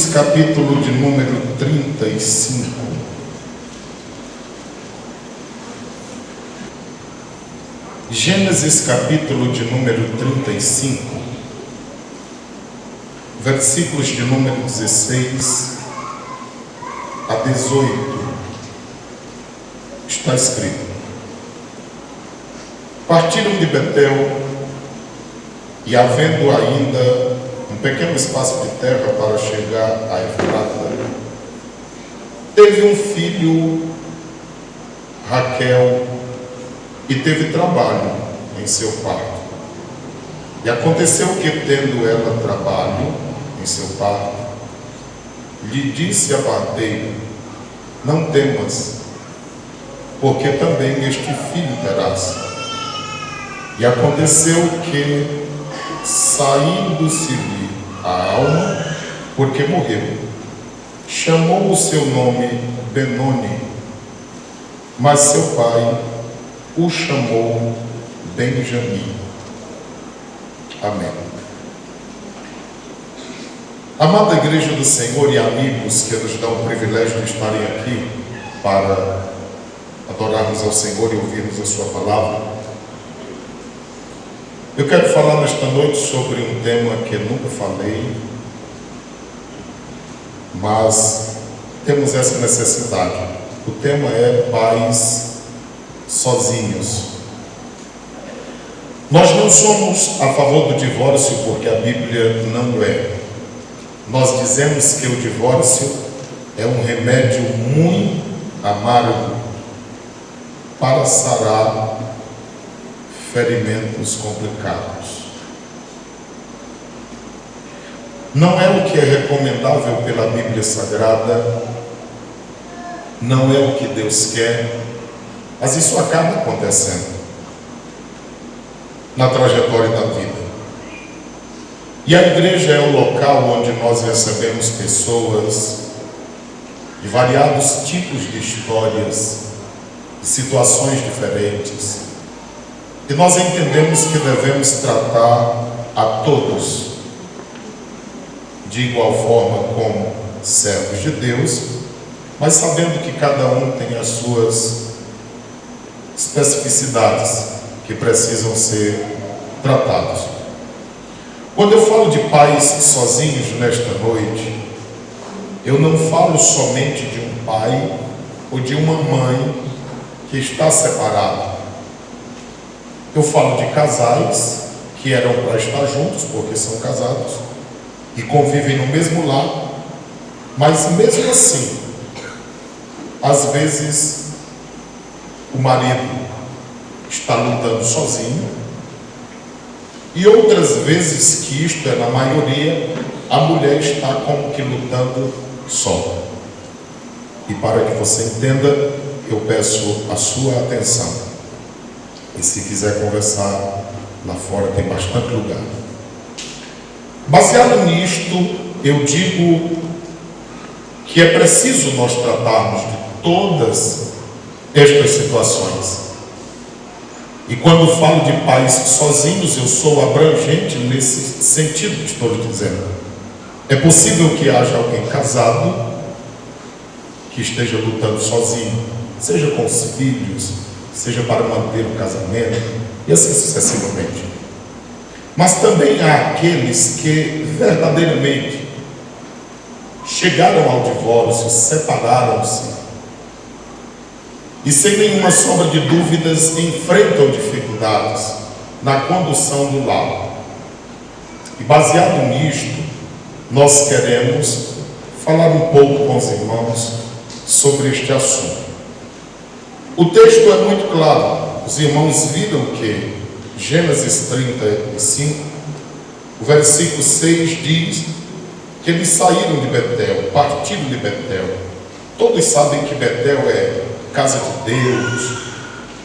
Gênesis capítulo de número 35. Gênesis capítulo de número 35, versículos de número 16 a 18, está escrito: Partiram de Betel, e havendo ainda um pequeno espaço de terra para chegar a Efrata, teve um filho, Raquel, e teve trabalho em seu parto. E aconteceu que, tendo ela trabalho em seu parto, lhe disse a parteira: Não temas, porque também este filho terás. E aconteceu que, saindo-se-lhe a alma, porque morreu, chamou o seu nome Benoni, mas seu pai o chamou Benjamim. Amém. Amada Igreja do Senhor e amigos que nos dão o privilégio de estarem aqui para adorarmos ao Senhor e ouvirmos a sua palavra, eu quero falar nesta noite sobre um tema que eu nunca falei, mas temos essa necessidade. O tema é pais sozinhos. Nós não somos a favor do divórcio porque a Bíblia não é. Nós dizemos que o divórcio é um remédio muito amargo para sarar ferimentos complicados. Não é o que é recomendável pela Bíblia Sagrada, não é o que Deus quer, mas isso acaba acontecendo na trajetória da vida. E a igreja é o local onde nós recebemos pessoas de variados tipos de histórias, de situações diferentes. E nós entendemos que devemos tratar a todos de igual forma como servos de Deus, mas sabendo que cada um tem as suas especificidades que precisam ser tratados. Quando eu falo de pais sozinhos nesta noite, eu não falo somente de um pai ou de uma mãe que está separado. Eu falo de casais que eram para estar juntos, porque são casados e convivem no mesmo lar, mas mesmo assim, às vezes, o marido está lutando sozinho, e outras vezes, que isto é na maioria, a mulher está como que lutando só. E para que você entenda, eu peço a sua atenção. E se quiser conversar lá fora, tem bastante lugar. Baseado nisto, eu digo que é preciso nós tratarmos de todas estas situações. E quando falo de pais sozinhos, eu sou abrangente nesse sentido que estou dizendo. É possível que haja alguém casado que esteja lutando sozinho, seja com os filhos, seja para manter o casamento, e assim sucessivamente. Mas também há aqueles que verdadeiramente chegaram ao divórcio, separaram-se, e sem nenhuma sombra de dúvidas enfrentam dificuldades na condução do lar. E baseado nisto, nós queremos falar um pouco com os irmãos sobre este assunto. O texto é muito claro. Os irmãos viram que Gênesis 35, o versículo 6 diz que eles saíram de Betel, partiram de Betel. Todos sabem que Betel é casa de Deus,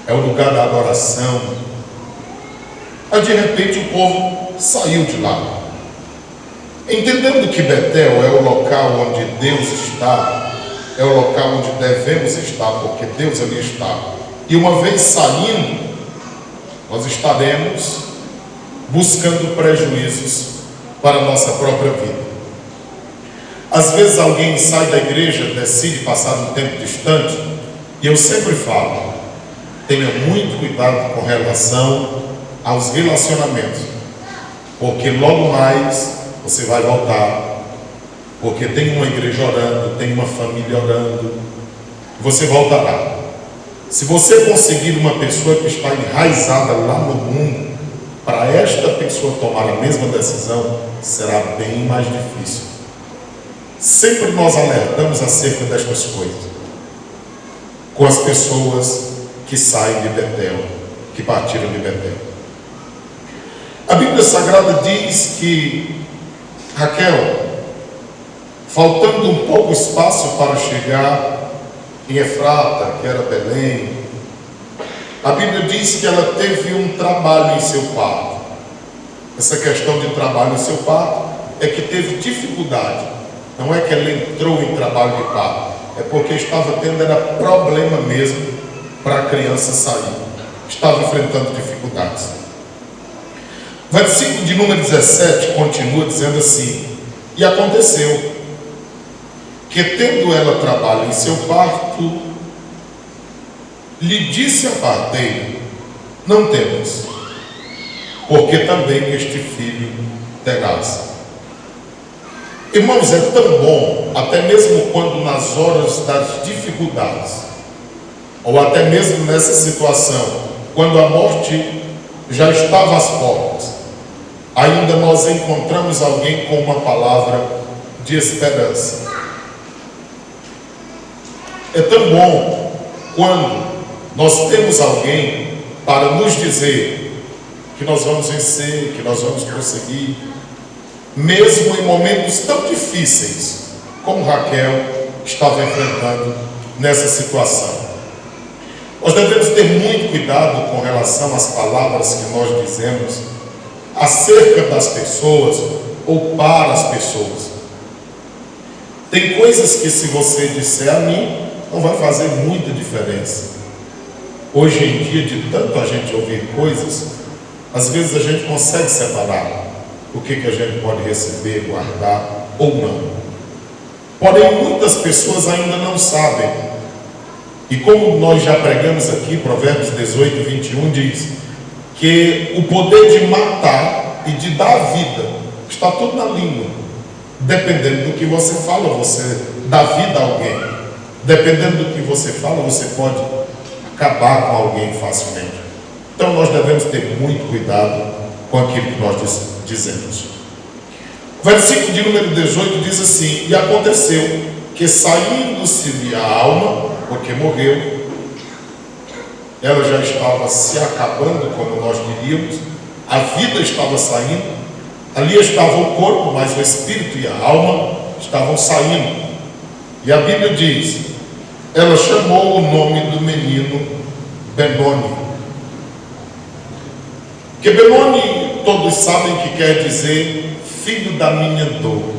é o lugar da adoração. Mas de repente o povo saiu de lá, entendendo que Betel é o local onde Deus está, é o local onde devemos estar, porque Deus ali está. E uma vez saindo, nós estaremos buscando prejuízos para a nossa própria vida. Às vezes alguém sai da igreja, decide passar um tempo distante, e eu sempre falo, tenha muito cuidado com relação aos relacionamentos, porque logo mais você vai voltar, porque tem uma igreja orando, tem uma família orando, você voltará. Se você conseguir uma pessoa que está enraizada lá no mundo, para esta pessoa tomar a mesma decisão, será bem mais difícil. Sempre nós alertamos acerca destas coisas, com as pessoas que saem de Betel, que partiram de Betel. A Bíblia Sagrada diz que Raquel, faltando um pouco espaço para chegar em Efrata, que era Belém, a Bíblia diz que ela teve um trabalho em seu parto. Essa questão de trabalho em seu parto é que teve dificuldade. Não é que ela entrou em trabalho de parto, é porque estava tendo problema mesmo para a criança sair. Estava enfrentando dificuldades. O versículo de número 17 continua dizendo assim: e aconteceu que, tendo ela trabalho em seu parto, lhe disse a parteira: não temas, porque também este filho terás. Irmãos, é tão bom, até mesmo quando nas horas das dificuldades, ou até mesmo nessa situação, quando a morte já estava às portas, ainda nós encontramos alguém com uma palavra de esperança. É tão bom quando nós temos alguém para nos dizer que nós vamos vencer, que nós vamos prosseguir, mesmo em momentos tão difíceis como Raquel estava enfrentando nessa situação. Nós devemos ter muito cuidado com relação às palavras que nós dizemos acerca das pessoas ou para as pessoas. Tem coisas que, se você disser a mim, não vai fazer muita diferença. Hoje em dia, de tanto a gente ouvir coisas, às vezes a gente consegue separar o que a gente pode receber, guardar ou não. Porém, muitas pessoas ainda não sabem. E como nós já pregamos aqui, Provérbios 18, 21 diz que o poder de matar e de dar vida está tudo na língua. Dependendo do que você fala, você dá vida a alguém. Dependendo do que você fala, você pode acabar com alguém facilmente. Então nós devemos ter muito cuidado com aquilo que nós dizemos. O versículo de número 18 diz assim: e aconteceu que, saindo-se-lhe a alma, porque morreu, ela já estava se acabando, como nós diríamos, a vida estava saindo, ali estava o corpo, mas o espírito e a alma estavam saindo. E a Bíblia diz: ela chamou o nome do menino Benoni. Que Benoni, todos sabem que quer dizer filho da minha dor.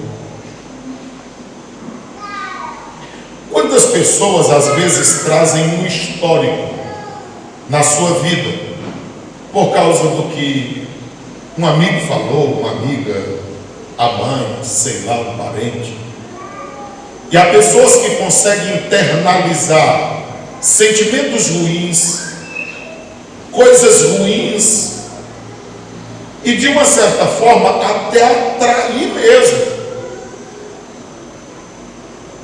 Quantas pessoas às vezes trazem um histórico na sua vida por causa do que um amigo falou, uma amiga, a mãe, sei lá, um parente. E há pessoas que conseguem internalizar sentimentos ruins, coisas ruins, e de uma certa forma até atrair mesmo.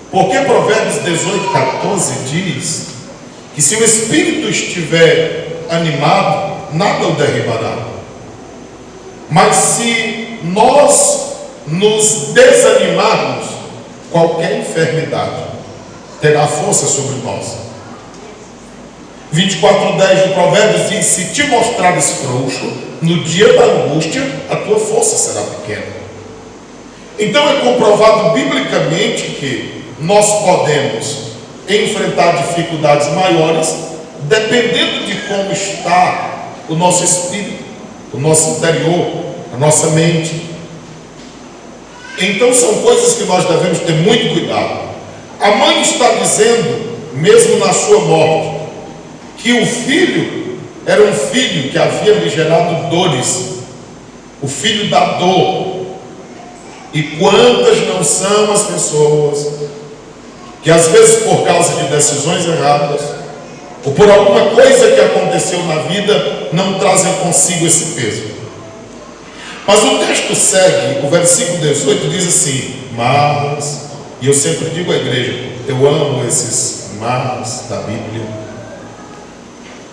Porque Provérbios 18, 14 diz que se o espírito estiver animado, nada o derribará. Mas se nós nos desanimarmos, qualquer enfermidade terá força sobre nós. 24:10 do Provérbios diz: se te mostrares frouxo, no dia da angústia, a tua força será pequena. Então é comprovado biblicamente que nós podemos enfrentar dificuldades maiores dependendo de como está o nosso espírito, o nosso interior, a nossa mente. Então são coisas que nós devemos ter muito cuidado. A mãe está dizendo, mesmo na sua morte, que o filho era um filho que havia lhe gerado dores, o filho da dor. E quantas não são as pessoas que às vezes por causa de decisões erradas ou por alguma coisa que aconteceu na vida não trazem consigo esse peso. Mas o texto segue, o versículo 18 diz assim: mas, e eu sempre digo à igreja, eu amo esses mas da Bíblia,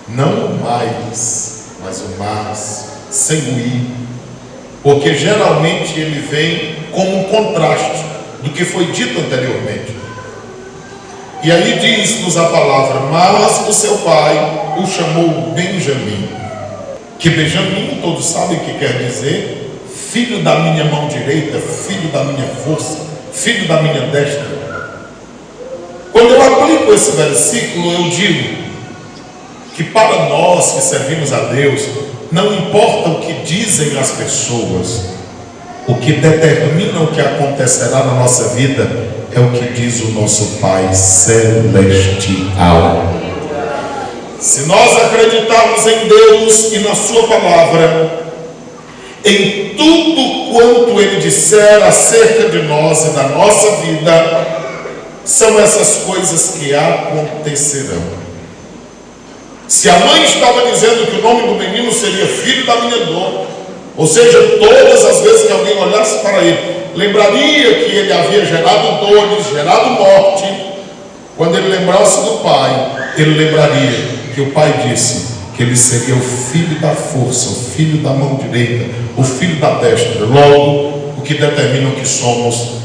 não o mais, mas o mas, sem o i, porque geralmente ele vem como um contraste do que foi dito anteriormente. E aí diz-nos a palavra: mas o seu pai o chamou Benjamim, que Benjamim todos sabem o que quer dizer: filho da minha mão direita, filho da minha força, filho da minha destra. Quando eu aplico esse versículo, eu digo que para nós que servimos a Deus, não importa o que dizem as pessoas, o que determina o que acontecerá na nossa vida é o que diz o nosso Pai Celestial. Se nós acreditarmos em Deus e na sua palavra, em tudo quanto Ele disser acerca de nós e da nossa vida, são essas coisas que acontecerão. Se a mãe estava dizendo que o nome do menino seria filho da minha dor, ou seja, todas as vezes que alguém olhasse para ele, lembraria que ele havia gerado dores, gerado morte. Quando ele lembrasse do pai, ele lembraria que o pai disse que ele seria o filho da força, o filho da mão direita, o filho da destra. Logo, o que determina o que somos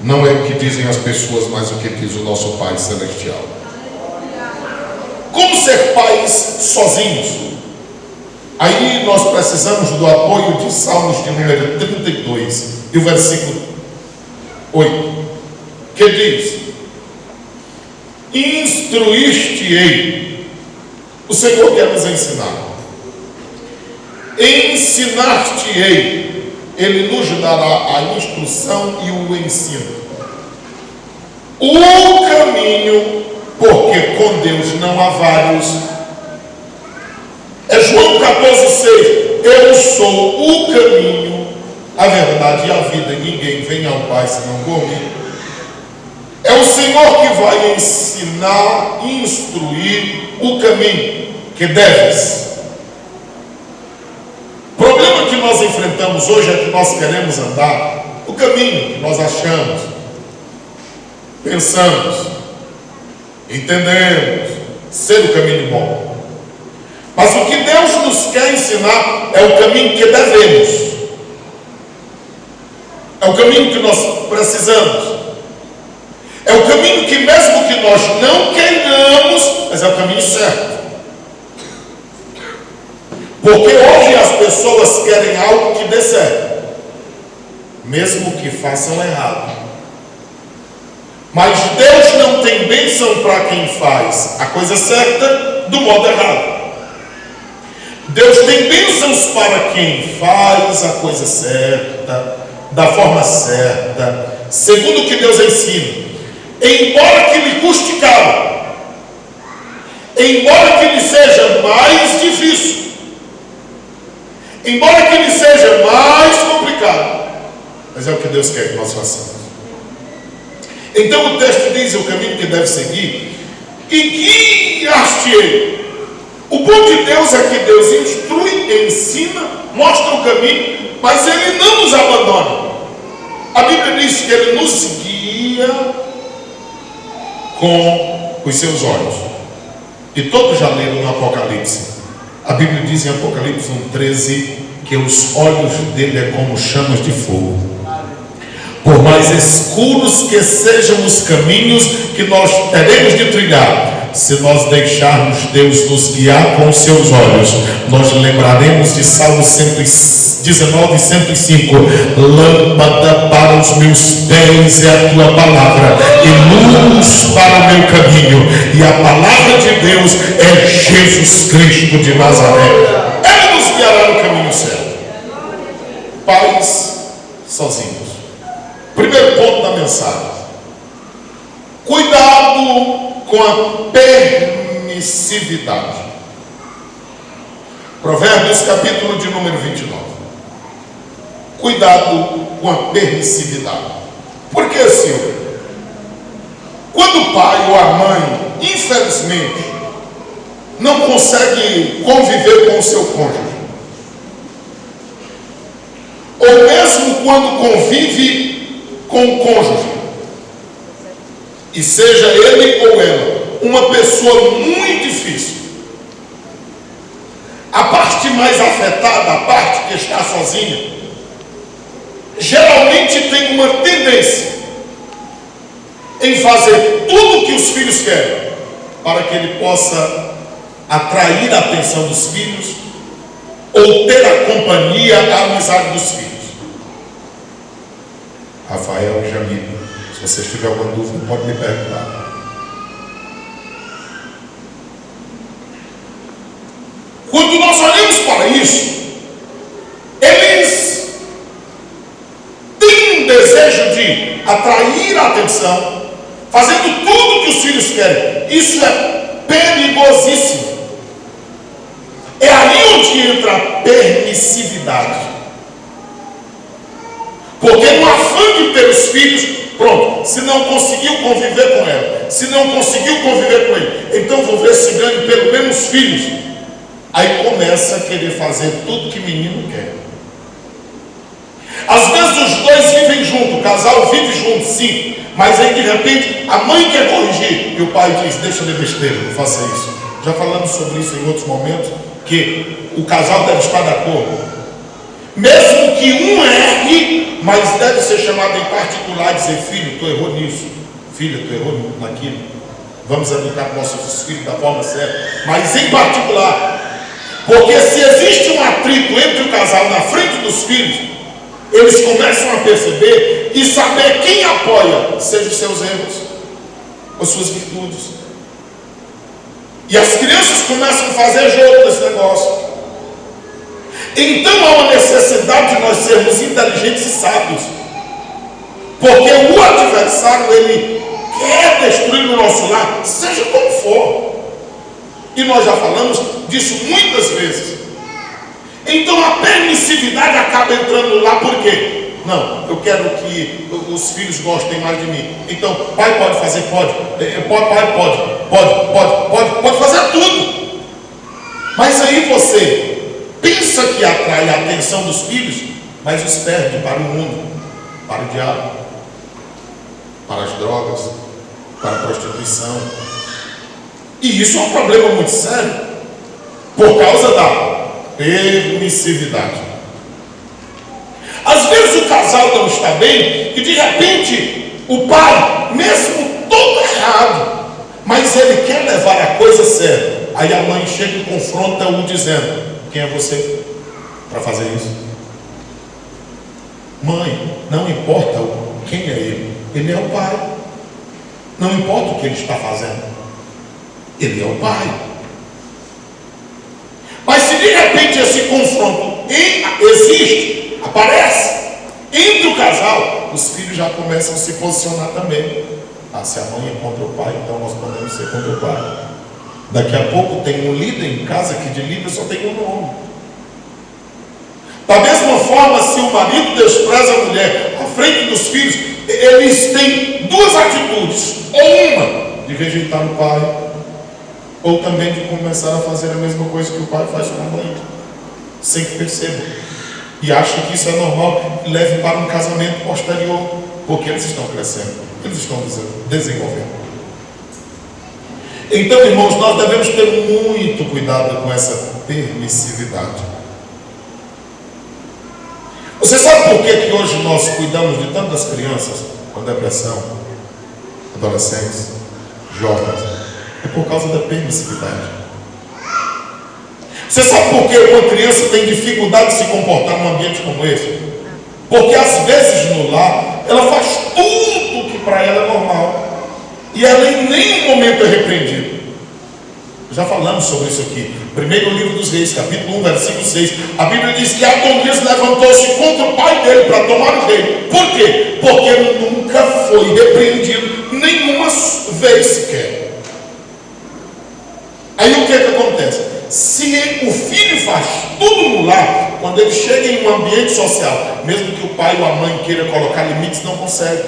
não é o que dizem as pessoas, mas o que diz o nosso Pai Celestial. Como ser pais sozinhos? Aí nós precisamos do apoio de Salmos de número 32 e o versículo 8, que diz: instruíste-ei. O Senhor quer nos ensinar. Ensinar-te-ei. Ele nos dará a instrução e o ensino. O caminho, porque com Deus não há vários. É João 14,6. Eu sou o caminho, a verdade e a vida. Ninguém vem ao Pai senão por mim. É o Senhor que vai ensinar, instruir o caminho que deves. O problema que nós enfrentamos hoje é que nós queremos andar o caminho que nós achamos, pensamos, entendemos ser o caminho bom. Mas o que Deus nos quer ensinar é o caminho que devemos, é o caminho que nós precisamos, é o caminho que mesmo que nós não queiramos, mas é o caminho certo. Porque hoje as pessoas querem algo que dê certo, mesmo que façam errado. Mas Deus não tem bênção para quem faz a coisa certa do modo errado. Deus tem bênçãos para quem faz a coisa certa, da forma certa, segundo o que Deus ensina. Embora que lhe custe caro, embora que lhe seja mais difícil, embora que lhe seja mais complicado, mas é o que Deus quer que nós façamos. Então o texto diz o caminho que deve seguir, e guiar-te-ei. O bom de Deus é que Deus instrui, ensina, mostra o caminho, mas Ele não nos abandona. A Bíblia diz que Ele nos guia com os seus olhos. E todos já leram no Apocalipse. A Bíblia diz em Apocalipse 1,13 que os olhos dele é como chamas de fogo. Por mais escuros que sejam os caminhos que nós teremos de trilhar, se nós deixarmos Deus nos guiar com os seus olhos, nós lembraremos de Salmo 119, 105. Lâmpada para os meus pés é a tua palavra e luz para o meu caminho. E a palavra de Deus é Jesus Cristo de Nazaré. Ele nos guiará no caminho certo. Pais sozinhos. Primeiro ponto da mensagem: cuidado com a permissividade. Provérbios capítulo de número 29. Cuidado com a permissividade. Por que, Silvio? Quando o pai ou a mãe, infelizmente, não consegue conviver com o seu cônjuge, ou mesmo quando convive com o cônjuge, e seja ele ou ela uma pessoa muito difícil, a parte mais afetada, a parte que está sozinha, geralmente tem uma tendência em fazer tudo o que os filhos querem, para que ele possa atrair a atenção dos filhos, ou ter a companhia, a amizade dos filhos. Rafael e Jamil, se vocês tiverem alguma dúvida, pode me perguntar. Quando nós olhamos para isso, eles têm um desejo de atrair a atenção, fazendo tudo o que os filhos querem. Isso é perigosíssimo. É aí onde entra a permissividade. Porque no afã de ter os filhos, pronto, se não conseguiu conviver com ela, se não conseguiu conviver com ele, então vou ver se ganho pelo menos filhos. Aí começa a querer fazer tudo que menino quer. Às vezes os dois vivem juntos, o casal vive junto, sim, mas aí de repente a mãe quer corrigir e o pai diz: deixa de besteira, não faça isso. Já falamos sobre isso em outros momentos, que o casal deve estar de acordo. Mesmo que um erre, mas deve ser chamado em particular e dizer: filho, tu errou nisso, filha, tu errou naquilo, vamos educar nossos filhos da forma certa, mas em particular. Porque se existe um atrito entre o casal na frente dos filhos, eles começam a perceber e saber quem apoia, seja os seus erros ou suas virtudes. E as crianças começam a fazer jogo desse negócio. Então há uma necessidade de nós sermos inteligentes e sábios. Porque o adversário, ele quer destruir o nosso lar, seja como for. E nós já falamos disso muitas vezes. Então a permissividade acaba entrando lá. Por quê? Não, eu quero que os filhos gostem mais de mim. Então, pai pode fazer? Pode. Pai pode fazer tudo. Mas aí você pensa que atrai a atenção dos filhos, mas os perde para o mundo, para o diabo, para as drogas, para a prostituição. E isso é um problema muito sério, por causa da permissividade. Às vezes o casal não está bem e de repente o pai, mesmo todo errado, mas ele quer levar a coisa séria. Aí a mãe chega e confronta-o dizendo: quem é você para fazer isso? Mãe, não importa quem é ele é o pai. Não importa o que ele está fazendo, ele é o pai. Mas se de repente esse confronto existe, aparece entre o casal, os filhos já começam a se posicionar também. Se a mãe é contra o pai, então nós podemos ser contra o pai. Daqui a pouco tem um líder em casa que de líder só tem um nome. Da mesma forma, se o marido despreza a mulher à frente dos filhos, eles têm duas atitudes: ou uma de rejeitar o pai, ou também de começar a fazer a mesma coisa que o pai faz com a mãe, sem que percebam, e acham que isso é normal e leve para um casamento posterior, porque eles estão crescendo, eles estão desenvolvendo. Então, irmãos, nós devemos ter muito cuidado com essa permissividade. Você sabe por que hoje nós cuidamos de tantas crianças com depressão, adolescentes, jovens? É por causa da permissividade. Você sabe por que uma criança tem dificuldade de se comportar num ambiente como esse? Porque às vezes no lar ela faz tudo que para ela é normal e ela em nenhum momento é repreendida. Já falamos sobre isso aqui. Primeiro livro dos Reis, capítulo 1, versículo 6. A Bíblia diz que Adonias levantou-se contra o pai dele para tomar o reino. Por quê? Porque ele nunca foi repreendido nenhuma vez sequer. Aí o que acontece? Se o filho faz tudo no lar, quando quando ele chega em um ambiente social, mesmo que o pai ou a mãe queira colocar limites, não consegue.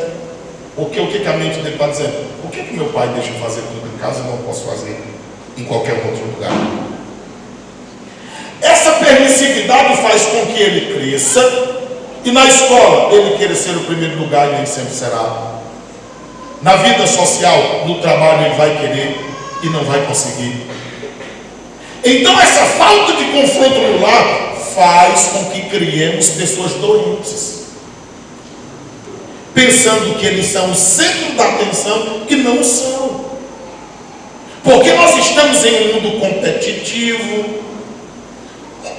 Porque o que a mente dele está dizendo? Por que meu pai deixa eu fazer tudo em casa e não posso fazer em qualquer outro lugar? Essa permissividade faz com que ele cresça, e na escola ele queira ser o primeiro lugar e nem sempre será. Na vida social, no trabalho, ele vai querer e não vai conseguir. Então essa falta de confronto no lar faz com que criemos pessoas doentes, pensando que eles são o centro da atenção, e não são. Porque nós estamos em um mundo competitivo,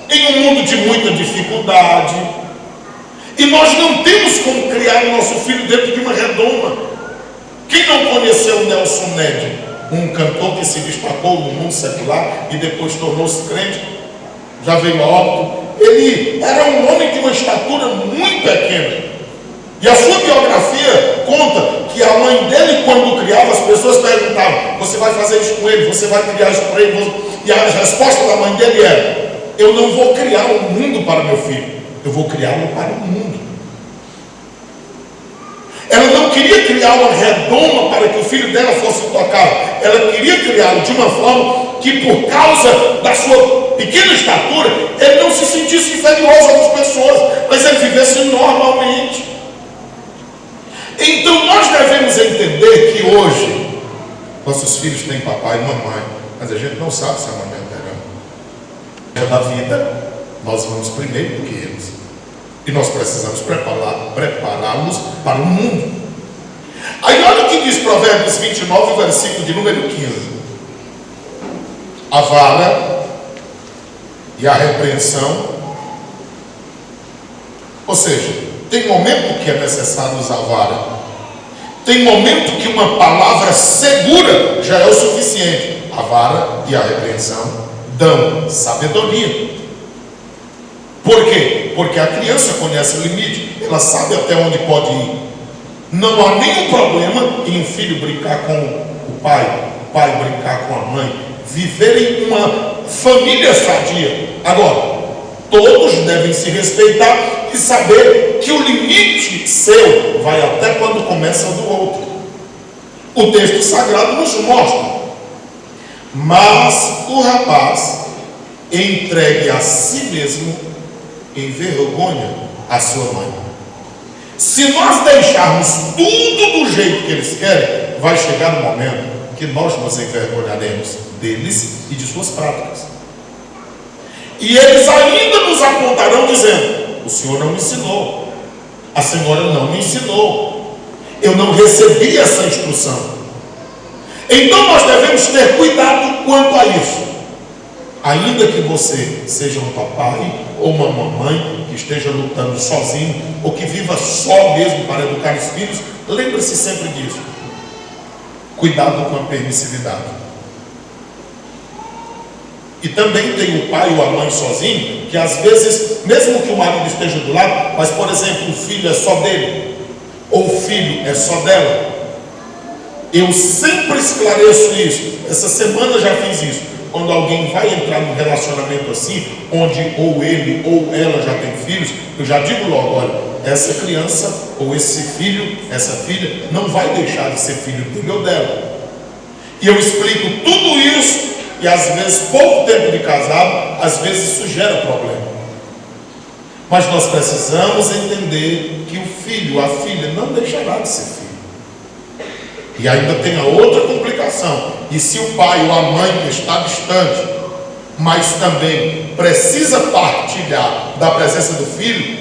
em um mundo de muita dificuldade, e nós não temos como criar o nosso filho dentro de uma redoma. Quem não conheceu o Nelson Ned, um cantor que se destacou no mundo secular e depois tornou-se crente, já veio a óbito? Ele era um homem de uma estatura muito pequena, e a sua biografia conta que a mãe dele, quando o criava, as pessoas perguntavam: você vai fazer isso com ele? Você vai criar isso para ele? E a resposta da mãe dele era: eu não vou criar um mundo para meu filho, eu vou criá-lo para o mundo. Ela não queria criar uma redoma para que o filho dela fosse tocado. Ela queria criá-lo de uma forma que, por causa da sua pequena estatura, ele não se sentisse inferior às outras pessoas, mas ele vivesse normalmente. Então nós devemos entender que hoje nossos filhos têm papai e mamãe, mas a gente não sabe se amanhã terão. Na vida, nós vamos primeiro do que eles, e nós precisamos prepará-los para o mundo. Aí olha o que diz Provérbios 29, versículo de número 15: a vara e a repreensão, ou seja, tem momento que é necessário usar a vara, tem momento que uma palavra segura já é o suficiente. A vara e a repreensão dão sabedoria. Por quê? Porque a criança conhece o limite, ela sabe até onde pode ir. Não há nenhum problema em um filho brincar com o pai brincar com a mãe, viverem uma família sadia. Agora, todos devem se respeitar e saber que o limite seu vai até quando começa o do outro. O texto sagrado nos mostra: mas o rapaz entregue a si mesmo envergonha a sua mãe. Se nós deixarmos tudo do jeito que eles querem, vai chegar um momento que nós nos envergonharemos deles e de suas práticas. E eles ainda nos apontarão dizendo: o senhor não me ensinou, a senhora não me ensinou, eu não recebi essa instrução. Então nós devemos ter cuidado quanto a isso. Ainda que você seja um papai ou uma mamãe que esteja lutando sozinho, ou que viva só mesmo para educar os filhos, lembre-se sempre disso. Cuidado com a permissividade. E também tem o pai ou a mãe sozinho, que às vezes, mesmo que o marido esteja do lado, mas por exemplo, o filho é só dele, ou o filho é só dela. Eu sempre esclareço isso. Essa semana já fiz isso. Quando alguém vai entrar num relacionamento assim, onde ou ele ou ela já tem filhos, eu já digo logo: olha, essa criança ou esse filho, essa filha, não vai deixar de ser filho dele ou dela. E eu explico tudo isso, e às vezes pouco tempo de casado, às vezes isso gera problema. Mas nós precisamos entender que o filho, a filha, não deixará de ser filho. E ainda tem a outra complicação: e se o pai ou a mãe que está distante, mas também precisa partilhar da presença do filho,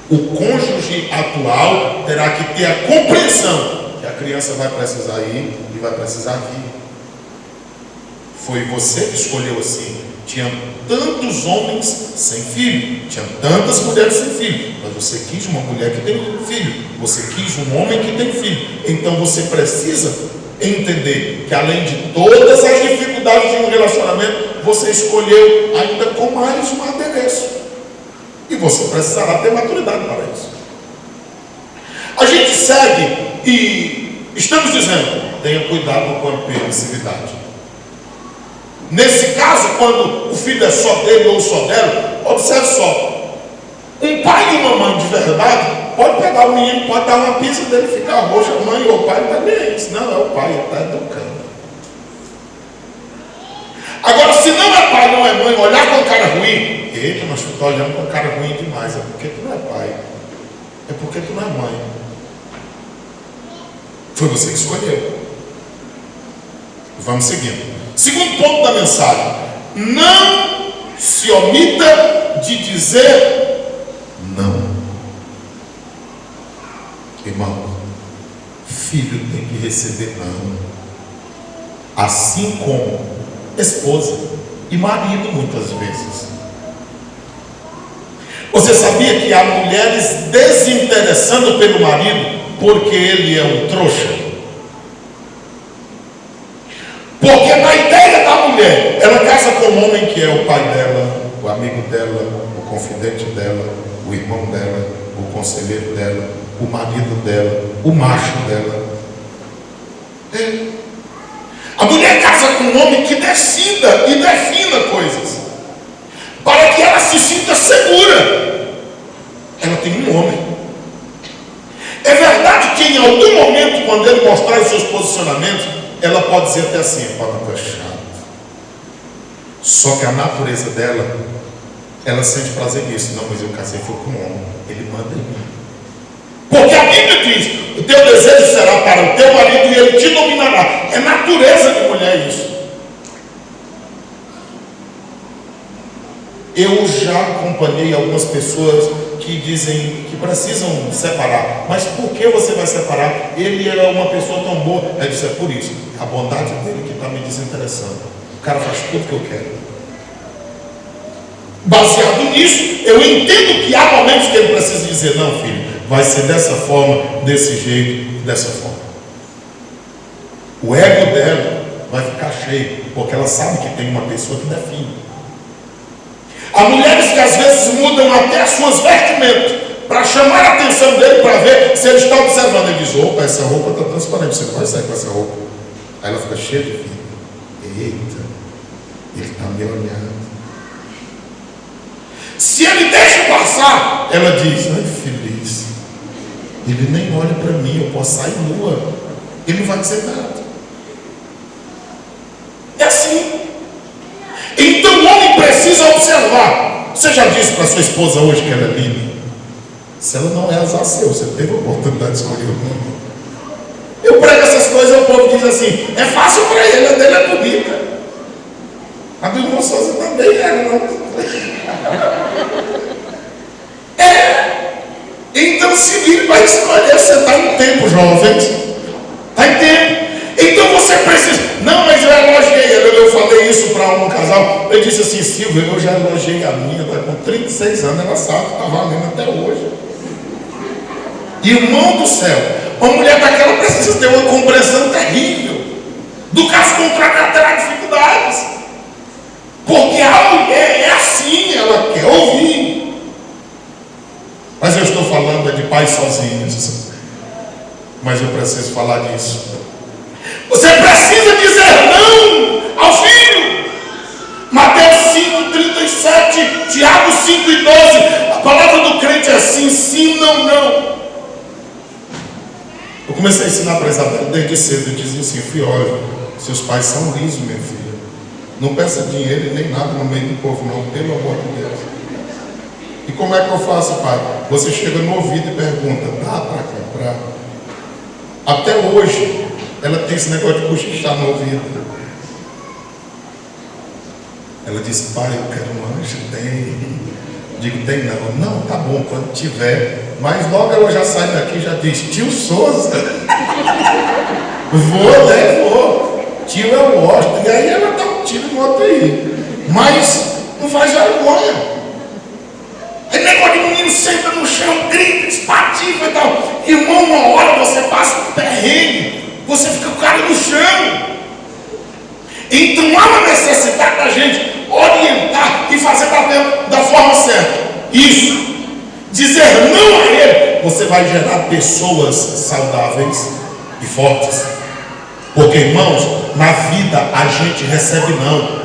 o cônjuge atual terá que ter a compreensão que a criança vai precisar ir e vai precisar vir. Foi você que escolheu assim. Tinha tantos homens sem filho, tinha tantas mulheres sem filho, mas você quis uma mulher que tem filho, você quis um homem que tem filho. Então você precisa entender que, além de todas as dificuldades de um relacionamento, você escolheu ainda com mais um adereço, e você precisará ter maturidade para isso. A gente segue e estamos dizendo: tenha cuidado com a permissividade. Nesse caso, quando o filho é só dele ou só dela, observe só, um pai e uma mãe de verdade pode pegar o menino, pode dar uma pizza dele ficar roxo, a mãe ou o pai não está nem isso. Não, é o pai, ele está educando. Agora, se não é pai, não é mãe, olhar com cara ruim, eita, mas tu está olhando com cara ruim demais, é porque tu não é pai, é porque tu não é mãe. Foi você que escolheu. Vamos seguindo. Segundo ponto da mensagem: não se omita de dizer não. Irmão, filho tem que receber não, assim como esposa e marido muitas vezes. Você sabia que há mulheres desinteressando pelo marido porque ele é um trouxa? Porque na ideia da mulher, ela casa com um homem que é o pai dela, o amigo dela, o confidente dela, o irmão dela, o conselheiro dela, o marido dela, o macho dela. A mulher casa com um homem que decida e defina coisas, para que ela se sinta segura. Ela tem um homem. É verdade que em algum momento, quando ele mostrar os seus posicionamentos, ela pode dizer até assim: pode estar chato. Só que a natureza dela, ela sente prazer nisso. Não, mas eu casei foi com um homem, ele manda em mim. Porque a Bíblia diz: o teu desejo será para o teu marido e ele te dominará. É natureza de mulher isso. Eu já acompanhei algumas pessoas que dizem que precisam separar. Mas por que você vai separar? Ele é uma pessoa tão boa. Aí disse: é por isso, a bondade dele que está me desinteressando. O cara faz tudo que eu quero. Baseado nisso, eu entendo que há momentos que ele precisa dizer: não, filho, vai ser dessa forma, desse jeito, dessa forma. O ego dela vai ficar cheio, porque ela sabe que tem uma pessoa que define. Há mulheres que às vezes mudam até as suas vestimentas para chamar a atenção dele, para ver se ele está observando. Ele diz: opa, essa roupa está transparente, você não vai sair com essa roupa. Aí ela fica cheia de vida. Eita, ele está me olhando. Se ele deixa passar, ela diz: ai, feliz, ele nem olha para mim, eu posso sair nua, ele não vai dizer nada. É assim. Então o homem precisa observar. Você já disse para sua esposa hoje que ela é linda? Se ela não é azar seu, você teve a oportunidade de escolher o mundo. Eu prego essas coisas e o povo diz assim: é fácil para ele, a dele é bonita. A do irmão Souza também era, não? Então se ele vai escolher, você está em tempo, jovens. Está em tempo. Então você precisa. Não, mas eu elogiei ele. Eu falei isso para um casal. Ele disse assim: Silvio, eu já elogiei a minha, está com 36 anos, ela sabe que está valendo até hoje. Irmão do céu, uma mulher daquela precisa ter uma compreensão terrível. Do caso contrário, ela terá dificuldades. Porque a mulher é assim, ela quer ouvir. Mas eu estou falando de pais sozinhos. Mas eu preciso falar disso. Você precisa dizer não ao filho. Mateus 5,37, Tiago 5,12. A palavra do crente é assim: sim, não, não. Eu comecei a ensinar para Isabel desde cedo. Eu dizia assim: filho, olha, seus pais são lisos, minha filha. Não peça dinheiro e nem nada no meio do povo, não, pelo amor de Deus. E como é que eu faço, pai? Você chega no ouvido e pergunta: dá para comprar? Até hoje ela tem esse negócio de cochichar no ouvido. Ela disse: pai, eu quero um lanche. Tem. Digo: tem não. Não, tá bom, quando tiver. Mas logo ela já sai daqui e já diz: tio Souza. Vou, né? Vou. Tio eu gosto. E aí ela dá um tiro no outro aí. Mas não faz vergonha. É negócio de menino senta no chão, grita, espatifa e tal. Irmão, uma hora você passa um perrengue. Você fica com o cara no chão. Então há uma necessidade da gente orientar e fazer da forma certa. Isso. Dizer não a ele. Você vai gerar pessoas saudáveis e fortes. Porque, irmãos, na vida a gente recebe não.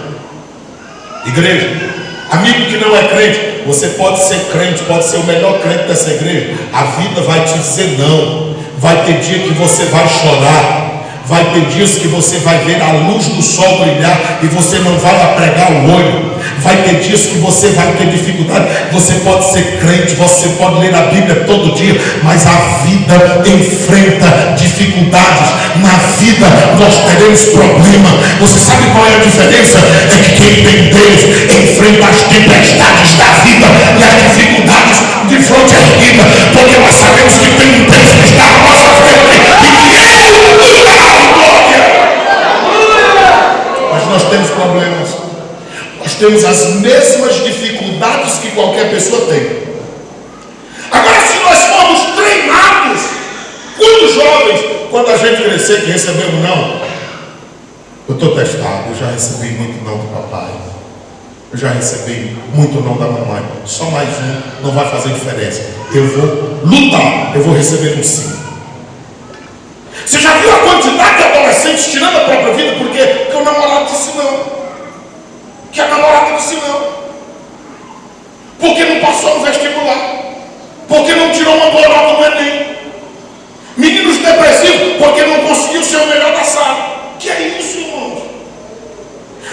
Igreja, amigo que não é crente, você pode ser crente, pode ser o melhor crente dessa igreja, a vida vai te dizer não. Vai ter dia que você vai chorar, vai ter dias que você vai ver a luz do sol brilhar e você não vai apregar o olho. Vai ter dias que você vai ter dificuldade. Você pode ser crente, você pode ler a Bíblia todo dia, mas a vida enfrenta dificuldades. Na vida nós teremos problema. Você sabe qual é a diferença? É que quem tem Deus enfrenta as tempestades da vida e as dificuldades de fronte erguida, porque nós sabemos que tem um Deus que está à nossa frente e que Ele dará a glória. Mas nós temos problemas. Nós temos as mesmas dificuldades que qualquer pessoa tem. Agora, se nós formos treinados, quando jovens, quando a gente crescer, que recebemos não, eu estou testado, eu já recebi muito não do papai, eu já recebi muito não da mamãe, só mais um, não vai fazer diferença. Eu vou lutar, eu vou receber um sim. Você já viu a quantidade de adolescentes tirando a própria vida porque o namorado disse não? Que a namorada disse não, porque não passou no vestibular, porque não tirou uma boa nota no Enem. Meninos depressivos porque não conseguiu ser o melhor da sala. Que é isso, irmãos?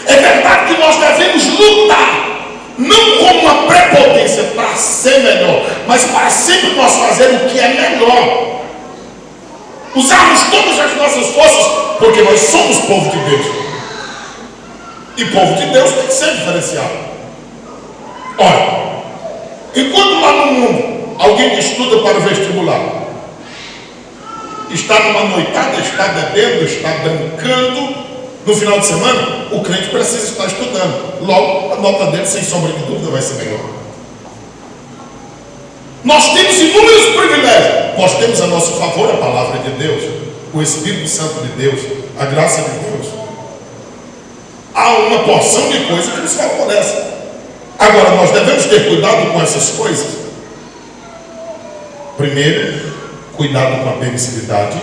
É verdade que nós devemos lutar, não com uma prepotência para ser melhor, mas para sempre nós fazer o que é melhor, usarmos todas as nossas forças, porque nós somos povo de Deus. E povo de Deus tem que ser diferenciado. Olha, enquanto lá no mundo alguém que estuda para o vestibular está numa noitada, está bebendo, está brincando, no final de semana o crente precisa estar estudando. Logo, a nota dele, sem sombra de dúvida, vai ser melhor. Nós temos inúmeros privilégios. Nós temos a nosso favor a palavra de Deus, o Espírito Santo de Deus, a graça de Deus. Há uma porção de coisas que nos favorece. Agora, nós devemos ter cuidado com essas coisas. Primeiro, cuidado com a permissividade.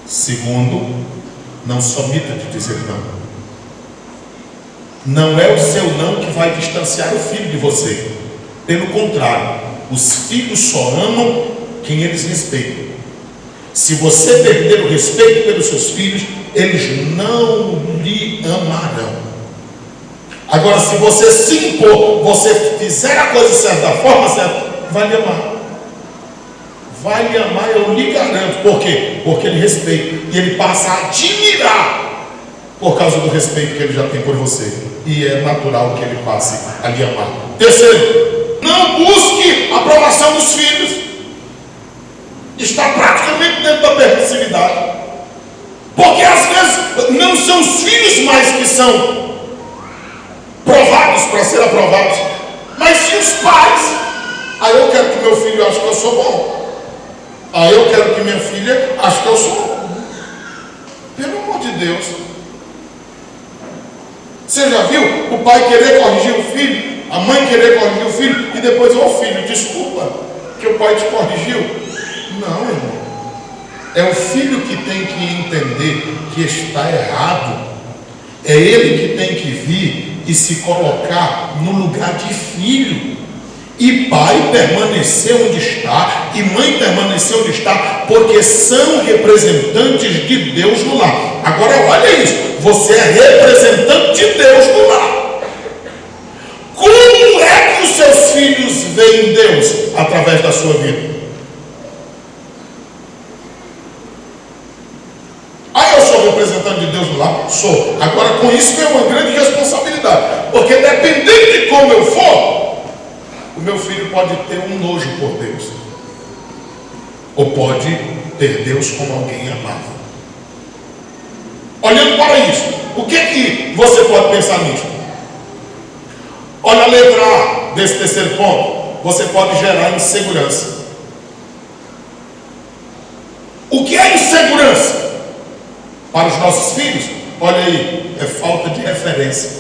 Segundo, não se omita de dizer não. Não é o seu não que vai distanciar o filho de você. Pelo contrário, os filhos só amam quem eles respeitam. Se você perder o respeito pelos seus filhos, eles não lhe amarão. Agora, se você se impor, você fizer a coisa certa, da forma certa, vai lhe amar. Vai lhe amar, eu lhe garanto. Por quê? Porque ele respeita. E ele passa a admirar por causa do respeito que ele já tem por você. E é natural que ele passe a lhe amar. Terceiro, não busque a aprovação dos filhos. Está praticamente dentro da permissividade. Porque às vezes não são os filhos mais que são provados para ser aprovados, mas sim os pais. Aí eu quero que meu filho ache que eu sou bom. Aí eu quero que minha filha ache que eu sou bom. Pelo amor de Deus. Você já viu o pai querer corrigir o filho, a mãe querer corrigir o filho, e depois, filho, desculpa que o pai te corrigiu? Não, irmão. É o filho que tem que entender que está errado. É ele que tem que vir e se colocar no lugar de filho. E pai permanecer onde está, e mãe permanecer onde está, porque são representantes de Deus no lar. Agora olha isso, você é representante de Deus no lar. Como é que os seus filhos veem Deus? Através da sua vida. Eu sou representante de Deus no lar? Sou. Agora, com isso vem uma grande responsabilidade, porque dependendo de como eu for, o meu filho pode ter um nojo por Deus, ou pode ter Deus como alguém amável. Olhando para isso, o que você pode pensar nisso? Olha a letra A desse terceiro ponto. Você pode gerar insegurança. O que é insegurança? Para os nossos filhos, olha aí, é falta de referência.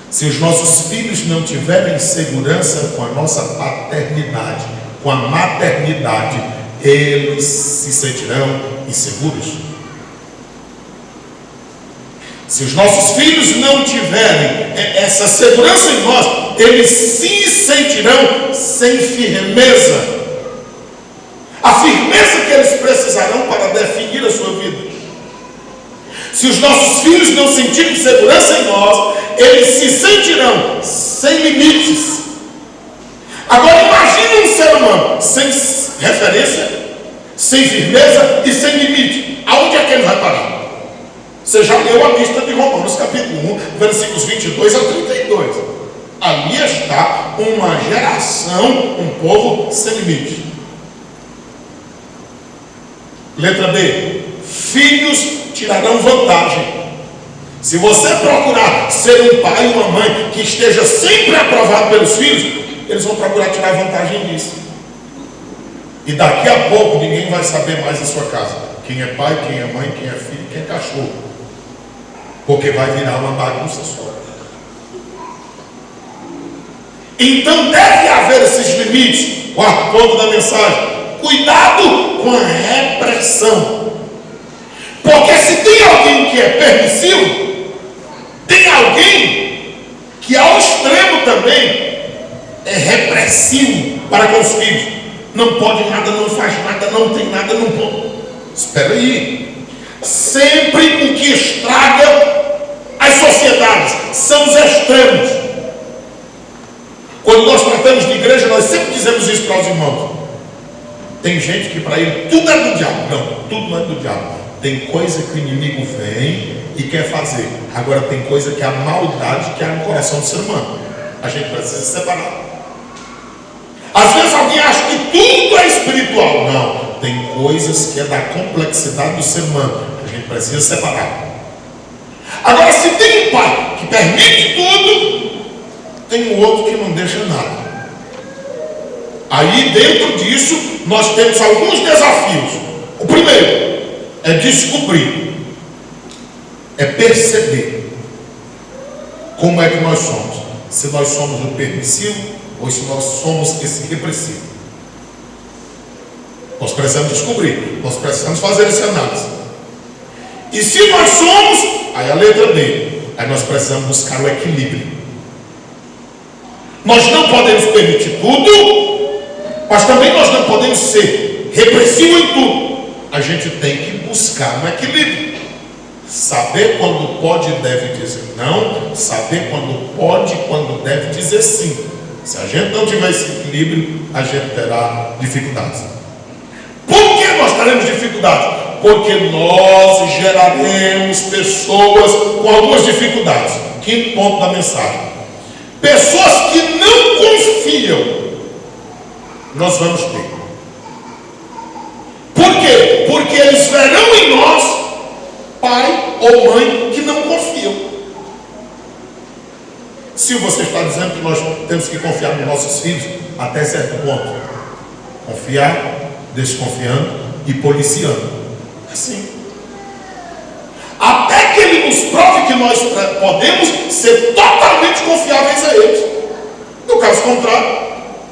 Se os nossos filhos não tiverem segurança com a nossa paternidade, com a maternidade, eles se sentirão inseguros. Se os nossos filhos não tiverem essa segurança em nós, eles se sentirão sem firmeza. A firmeza que eles precisarão para definir a sua vida. Se os nossos filhos não sentirem segurança em nós, eles se sentirão sem limites. Agora imagine um ser humano sem referência, sem firmeza e sem limite. Aonde é que ele vai parar? Você já leu a lista de Romanos capítulo 1, versículos 22 a 32. Ali está uma geração, um povo sem limite. Letra B. Filhos tirarão vantagem. Se você procurar ser um pai e uma mãe que esteja sempre aprovado pelos filhos, eles vão procurar tirar vantagem disso. E daqui a pouco ninguém vai saber mais da sua casa. Quem é pai, quem é mãe, quem é filho, quem é cachorro. Porque vai virar uma bagunça só. Então deve haver esses limites. Quarto ponto da mensagem: cuidado com a repressão. Porque se tem alguém que é permissivo, tem alguém que ao extremo também é repressivo para com os filhos. Não pode nada, não faz nada, não tem nada, não pode. Espera aí. Sempre o que estraga as sociedades são os extremos. Quando nós tratamos de igreja, nós sempre dizemos isso para os irmãos. Tem gente que para ele tudo é do diabo. Não, tudo não é do diabo. Tem coisa que o inimigo vem e quer fazer. Agora tem coisa que é a maldade que há no coração do ser humano. A gente precisa separar. Às vezes alguém acha que tudo é espiritual. Não, tem coisas que é da complexidade do ser humano. A gente precisa separar. Agora, se tem um pai que permite tudo, tem um outro que não deixa nada. Aí dentro disso nós temos alguns desafios. O primeiro é descobrir, é perceber como é que nós somos. Se nós somos o permissivo ou se nós somos esse repressivo. Nós precisamos descobrir, nós precisamos fazer essa análise. E se nós somos, aí a letra B, aí nós precisamos buscar o equilíbrio. Nós não podemos permitir tudo, mas também nós não podemos ser repressivo em tudo. A gente tem que buscar um equilíbrio. Saber quando pode e deve dizer não, saber quando pode e quando deve dizer sim. Se a gente não tiver esse equilíbrio, a gente terá dificuldades. Por que nós teremos dificuldades? Porque nós geraremos pessoas com algumas dificuldades. Quinto ponto da mensagem: pessoas que não confiam, nós vamos ter. Por quê? Porque eles verão em nós pai ou mãe que não confiam. Se você está dizendo que nós temos que confiar nos nossos filhos, até certo ponto, confiar, desconfiando e policiando. Assim. Até que ele nos prove que nós podemos ser totalmente confiáveis a eles. No caso contrário,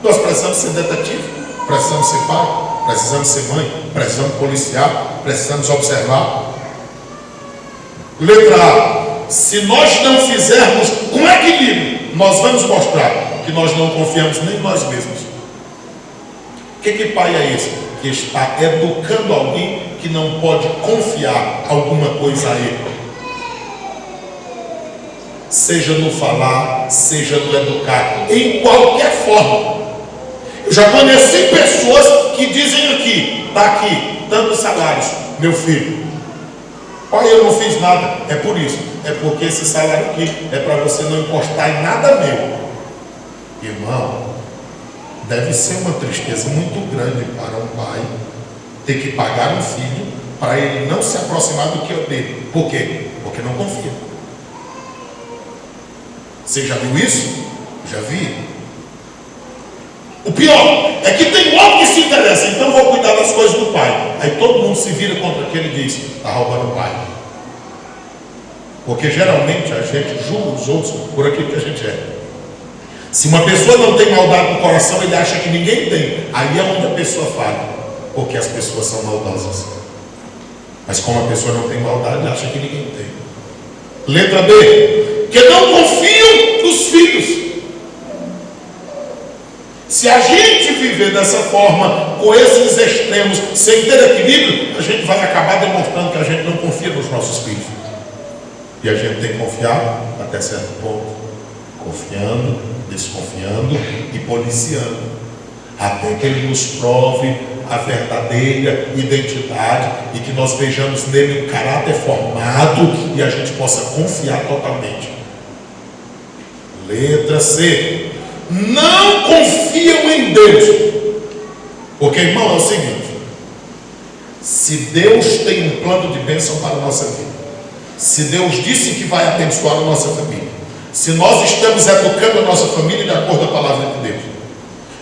nós precisamos ser detetive, precisamos ser pai, precisamos ser mãe, precisamos policiar, precisamos observar. Letra A: se nós não fizermos um equilíbrio, nós vamos mostrar que nós não confiamos nem em nós mesmos. Que pai é esse que está educando alguém que não pode confiar alguma coisa a ele? Seja no falar, seja no educar, em qualquer forma. Eu já conheci pessoas que dizem aqui, está aqui, tantos salários, meu filho. Pai, eu não fiz nada. É por isso. É porque esse salário aqui é para você não encostar em nada meu. Irmão, deve ser uma tristeza muito grande para um pai ter que pagar um filho para ele não se aproximar do que é dele. Por quê? Porque não confia. Você já viu isso? Já vi. O pior é que tem um homem que se interessa, então vou cuidar das coisas do pai. Aí todo mundo se vira contra aquele e diz: está roubando o pai. Porque geralmente a gente julga os outros por aquilo que a gente é. Se uma pessoa não tem maldade no coração, ele acha que ninguém tem. Aí é onde a pessoa falha, porque as pessoas são maldosas. Mas como a pessoa não tem maldade, acha que ninguém tem. Letra B, que não confiam nos filhos. Se a gente viver dessa forma, com esses extremos, sem ter equilíbrio, a gente vai acabar demonstrando que a gente não confia nos nossos filhos. E a gente tem que confiar até certo ponto, confiando, desconfiando e policiando, até que Ele nos prove a verdadeira identidade e que nós vejamos nele um caráter formado e a gente possa confiar totalmente. Letra C, não confiam em Deus, porque, irmão, é o seguinte: se Deus tem um plano de bênção para a nossa vida, se Deus disse que vai abençoar a nossa família, se nós estamos educando a nossa família de acordo com a palavra de Deus,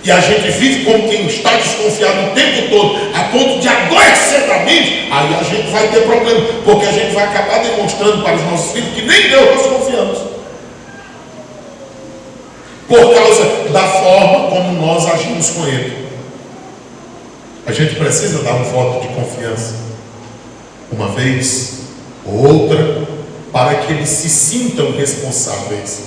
e a gente vive como quem está desconfiado o tempo todo, a ponto de adoecer da mente, aí a gente vai ter problema, porque a gente vai acabar demonstrando para os nossos filhos que nem Deus nós confiamos, por causa da forma como nós agimos com Ele. A gente precisa dar um voto de confiança, uma vez ou outra, para que eles se sintam responsáveis,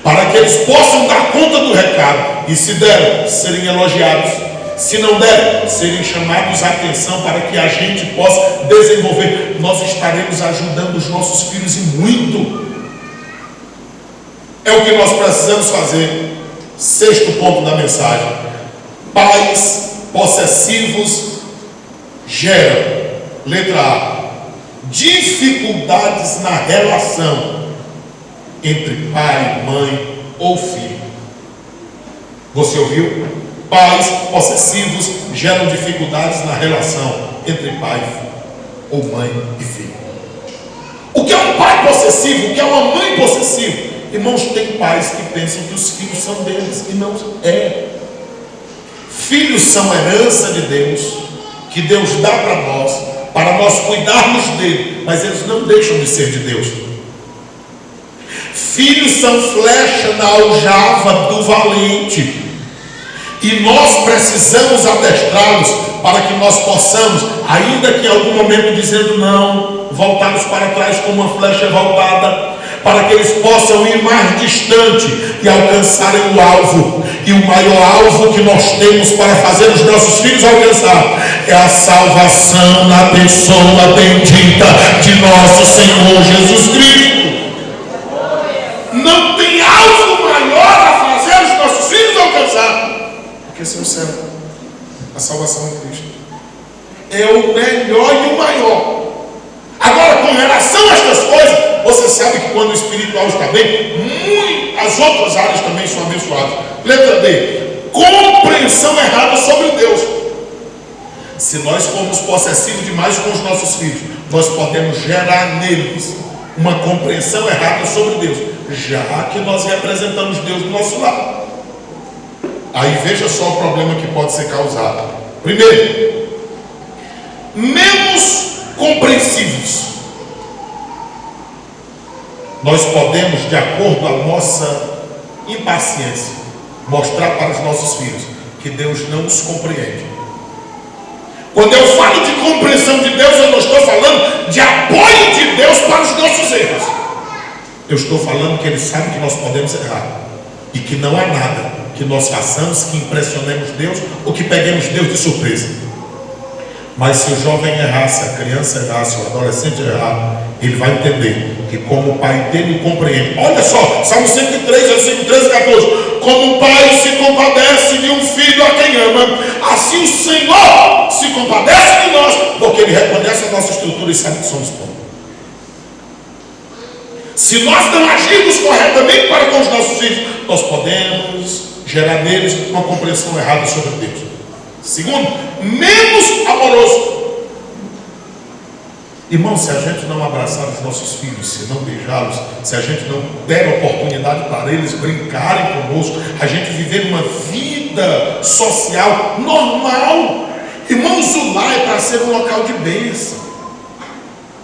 para que eles possam dar conta do recado, e se der, serem elogiados, se não der, serem chamados a atenção para que a gente possa desenvolver. Nós estaremos ajudando os nossos filhos e muito. É o que nós precisamos fazer. Sexto ponto da mensagem: pais possessivos geram, letra A, dificuldades na relação entre pai, mãe ou filho. Você ouviu? Pais possessivos geram dificuldades na relação entre pai ou mãe e filho. O que é um pai possessivo? O que é uma mãe possessiva? Irmãos, tem pais que pensam que os filhos são deles, e não é. Filhos são herança de Deus, que Deus dá para nós cuidarmos dele, mas eles não deixam de ser de Deus. Filhos são flecha na aljava do valente, e nós precisamos adestrá-los para que nós possamos, ainda que em algum momento dizendo não, voltarmos para trás com uma flecha voltada, para que eles possam ir mais distante e alcançarem o alvo. E o maior alvo que nós temos para fazer os nossos filhos alcançar é a salvação na pessoa bendita de nosso Senhor Jesus Cristo. Não tem alvo maior a fazer os nossos filhos alcançar do que seu céu, a salvação em Cristo. É o melhor e o maior. Agora, com relação a estas coisas, você sabe que quando o espiritual está bem, as outras áreas também são abençoadas. Letra B, compreensão errada sobre Deus. Se nós formos possessivos demais com os nossos filhos, nós podemos gerar neles uma compreensão errada sobre Deus, já que nós representamos Deus do nosso lado. Aí veja só o problema que pode ser causado. Primeiro, menos compreensivos. Nós podemos, de acordo com a nossa impaciência, mostrar para os nossos filhos que Deus não os compreende. Quando eu falo de compreensão de Deus, eu não estou falando de apoio de Deus para os nossos erros. Eu estou falando que Ele sabe que nós podemos errar e que não há nada que nós façamos que impressionemos Deus ou que peguemos Deus de surpresa. Mas se o jovem errar, se a criança errar, se o adolescente errar, ele vai entender que como o pai dele o compreende. Olha só, Salmo 103, versículo 13 e 14. Como o pai se compadece de um filho a quem ama, assim o Senhor se compadece de nós, porque Ele reconhece a nossa estrutura e sabe que somos pobres. Se nós não agirmos corretamente para com os nossos filhos, nós podemos gerar neles uma compreensão errada sobre Deus. Segundo, menos amoroso. Irmão, se a gente não abraçar os nossos filhos, se não beijá-los, se a gente não der oportunidade para eles brincarem conosco, a gente viver uma vida social normal. Irmãos, o lar é para ser um local de bênção,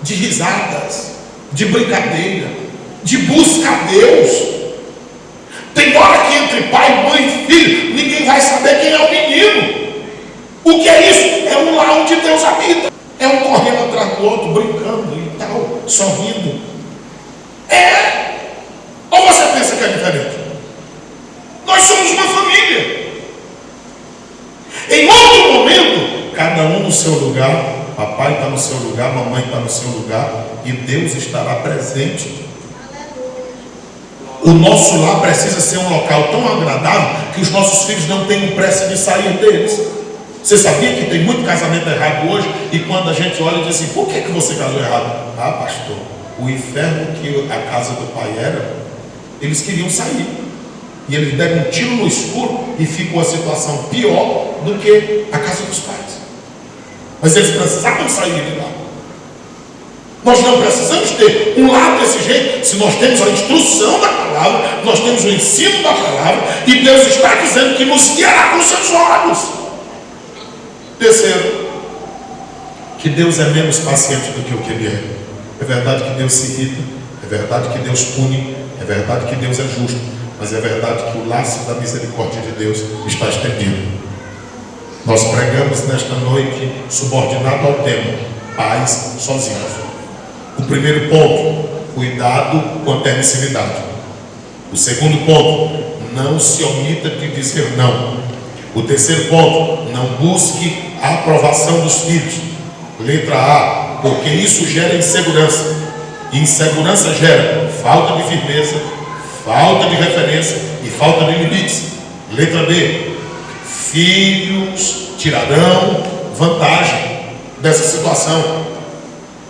de risadas, de brincadeira, de busca a Deus. Tem hora que entre pai, mãe e filho, ninguém vai saber quem é o menino. O que é isso? É um lar onde Deus habita. É um correndo atrás do outro, brincando e tal, sorrindo. É? Ou você pensa que é diferente? Nós somos uma família. Em outro momento, cada um no seu lugar, papai está no seu lugar, mamãe está no seu lugar, e Deus estará presente. O nosso lar precisa ser um local tão agradável que os nossos filhos não tenham pressa de sair deles. Você sabia que tem muito casamento errado hoje? E quando a gente olha e diz assim, por que você casou errado? Ah, pastor, o inferno que a casa do pai era, eles queriam sair. E eles deram um tiro no escuro e ficou a situação pior do que a casa dos pais. Mas eles precisavam sair de lá. Nós não precisamos ter um lar desse jeito, se nós temos a instrução da palavra, nós temos o ensino da palavra, e Deus está dizendo que nos guiará com seus olhos. Terceiro, que Deus é menos paciente do que o que Ele é. É verdade que Deus se irrita, é verdade que Deus pune, é verdade que Deus é justo, mas é verdade que o laço da misericórdia de Deus está estendido. Nós pregamos nesta noite, subordinado ao tema, pais sozinhos. O primeiro ponto, cuidado com a permissividade. O segundo ponto, não se omita de dizer não. O terceiro ponto, não busque a aprovação dos filhos. Letra A, porque isso gera insegurança. E insegurança gera falta de firmeza, falta de referência e falta de limites. Letra B, filhos tirarão vantagem dessa situação.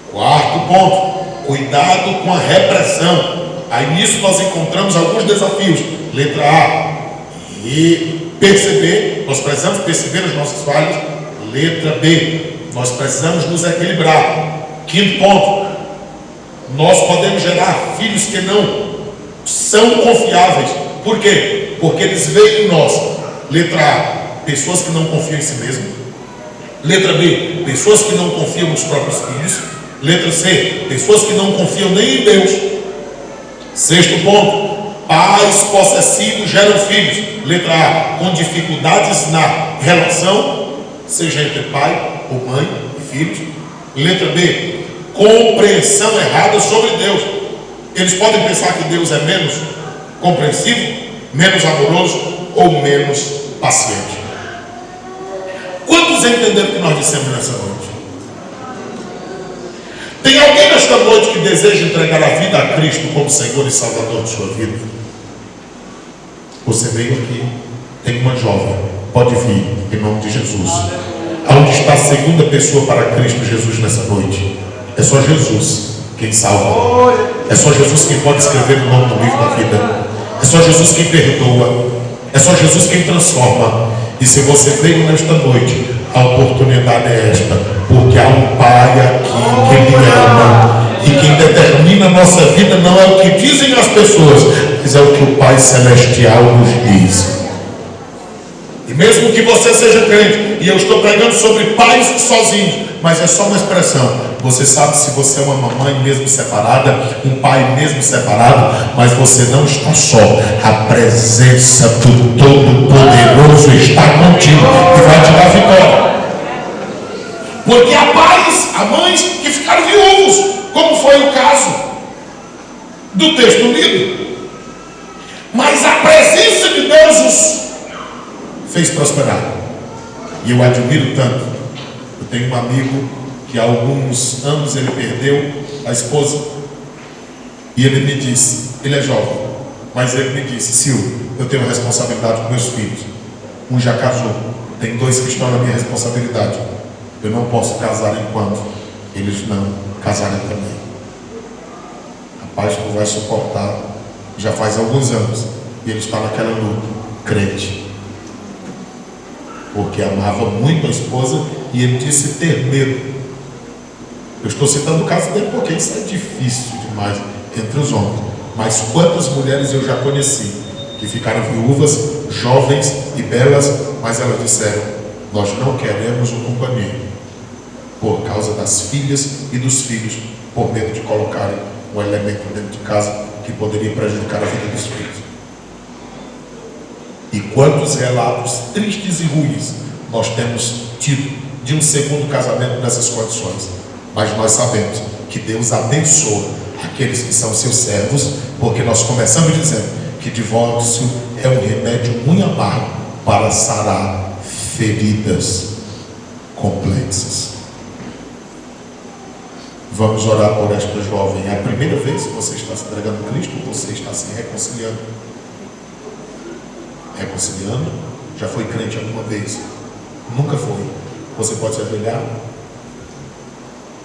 Quarto ponto, cuidado com a repressão. Aí nisso nós encontramos alguns desafios. Letra A, e perceber, nós precisamos perceber as nossas falhas. Letra B, nós precisamos nos equilibrar. Quinto ponto, nós podemos gerar filhos que não são confiáveis. Por quê? Porque eles veem em nós. Letra A, pessoas que não confiam em si mesmo. Letra B, pessoas que não confiam nos próprios filhos. Letra C, pessoas que não confiam nem em Deus. Sexto ponto, pais possessivos geram filhos. Letra A, com dificuldades na relação, seja entre pai ou mãe e filhos. Letra B, compreensão errada sobre Deus. Eles podem pensar que Deus é menos compreensivo, menos amoroso ou menos paciente. Quantos entenderam o que nós dissemos nessa noite? Tem alguém nesta noite que deseja entregar a vida a Cristo como Senhor e Salvador de sua vida? Você veio aqui, tem uma jovem, pode vir, em nome de Jesus. Aonde está a segunda pessoa para Cristo Jesus nessa noite? É só Jesus quem salva. É só Jesus quem pode escrever o nome do livro da vida. É só Jesus quem perdoa. É só Jesus quem transforma. E se você veio nesta noite, a oportunidade é esta, porque há um Pai aqui que Ele ama, e quem determina a nossa vida não é o que dizem as pessoas, mas é o que o Pai Celestial nos diz. E mesmo que você seja crente, e eu estou pregando sobre pais sozinhos, mas é só uma expressão. Você sabe se você é uma mamãe mesmo separada, um pai mesmo separado, mas você não está só. A presença do Todo-Poderoso está contigo e vai te dar vitória. Porque há pais, há mães que ficaram viúvos, como foi o caso do texto lido. Mas a presença de Deus os fez prosperar. E eu admiro tanto. Eu tenho um amigo que há alguns anos ele perdeu a esposa. E ele me disse, ele é jovem, mas ele me disse: Silvio, eu tenho responsabilidade com meus filhos. Um já casou, tem 2 que estão na minha responsabilidade. Eu não posso casar enquanto eles não casarem também. Rapaz, tu vai suportar. Já faz alguns anos e ele está naquela luta, crente, porque amava muito a esposa, e ele disse ter medo. Eu estou citando o caso dele porque isso é difícil demais entre os homens. Mas quantas mulheres eu já conheci que ficaram viúvas, jovens e belas, mas elas disseram: nós não queremos um companheiro, por causa das filhas e dos filhos, por medo de colocarem um elemento dentro de casa que poderia prejudicar a vida dos filhos. E quantos relatos tristes e ruins nós temos tido de um segundo casamento nessas condições. Mas nós sabemos que Deus abençoa aqueles que são seus servos, porque nós começamos dizendo que divórcio é um remédio muito amargo para sarar feridas complexas. Vamos orar por esta jovem. É a primeira vez que você está se entregando a Cristo, você está se reconciliando. Reconciliando? Já foi crente alguma vez? Nunca foi. Você pode se ajoelhar?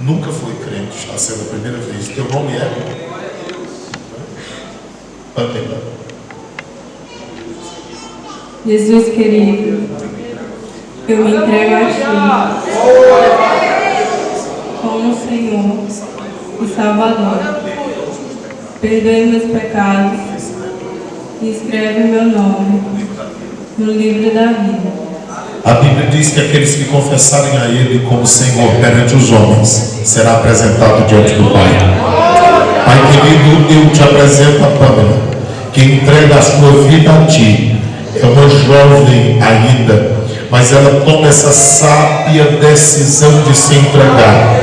Nunca foi crente, está sendo a primeira vez. Teu nome é? Pamela. Jesus querido, eu me entrego a Ti como Senhor e Salvador. Perdoe meus pecados e escreve meu nome no livro da vida. A Bíblia diz que aqueles que confessarem a Ele como Senhor perante os homens será apresentado diante do Pai. Pai querido, eu te apresento a Pamela, que entrega a sua vida a Ti. É uma jovem ainda, mas ela toma essa sábia decisão de se entregar.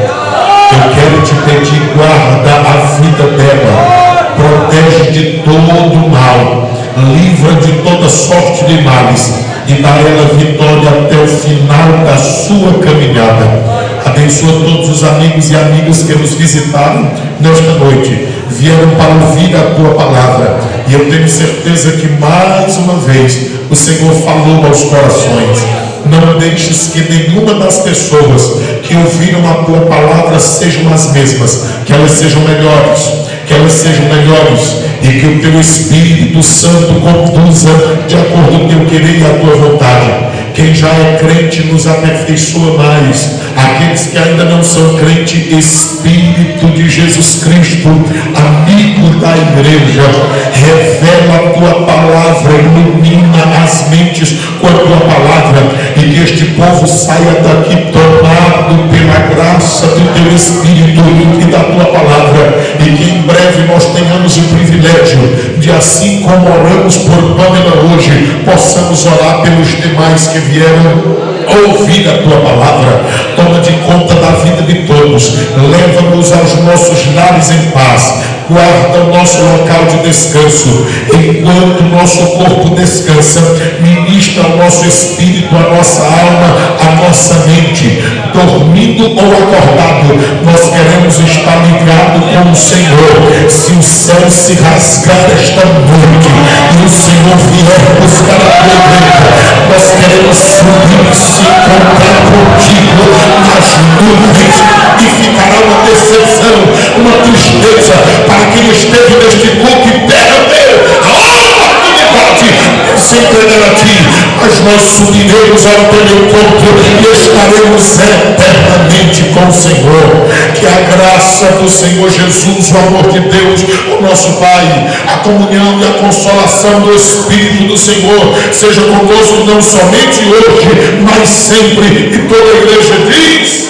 Eu quero te pedir, guarda a vida dela, protege de todo mal, livra de toda sorte de males e dá a ela vitória até o final da sua caminhada. Abençoa todos os amigos e amigas que nos visitaram nesta noite, vieram para ouvir a Tua palavra, e eu tenho certeza que mais uma vez o Senhor falou aos corações. Não deixes que nenhuma das pessoas que ouviram a Tua palavra sejam as mesmas, que elas sejam melhores, e que o Teu Espírito Santo conduza de acordo com o Teu querer e a Tua vontade. Quem já é crente nos aperfeiçoa mais. Aqueles que ainda não são crente, Espírito de Jesus Cristo, amigo da igreja, revela a Tua palavra, ilumina as mentes com a Tua palavra, e que este povo saia daqui tomado pela graça do Teu Espírito e da Tua palavra, e que em breve nós tenhamos o privilégio de, assim como oramos por Pamela hoje, possamos orar pelos demais que vieram ouvir a Tua palavra. Toma de conta da vida de todos, leva-nos aos nossos lares em paz, guarda o nosso local de descanso, enquanto o nosso corpo descansa, ministra ao nosso espírito, a nossa alma, a nossa mente, dormindo ou acordado, nós queremos estar ligados com o Senhor. Se o céu se rasgar esta noite e o Senhor vier buscar a Tua igreja, nós queremos subir e se encontrar contigo nas nuvens, e ficará uma decepção, uma tristeza para quem esteve neste culto e perdeu a oportunidade de se entregar a Ti, mas nós subiremos ao Teu encontro e estaremos eternamente com o Senhor. Que a graça do Senhor Jesus, o amor de Deus, o nosso Pai, a comunhão e a consolação do Espírito do Senhor seja conosco não somente hoje, mas sempre. E toda a igreja diz: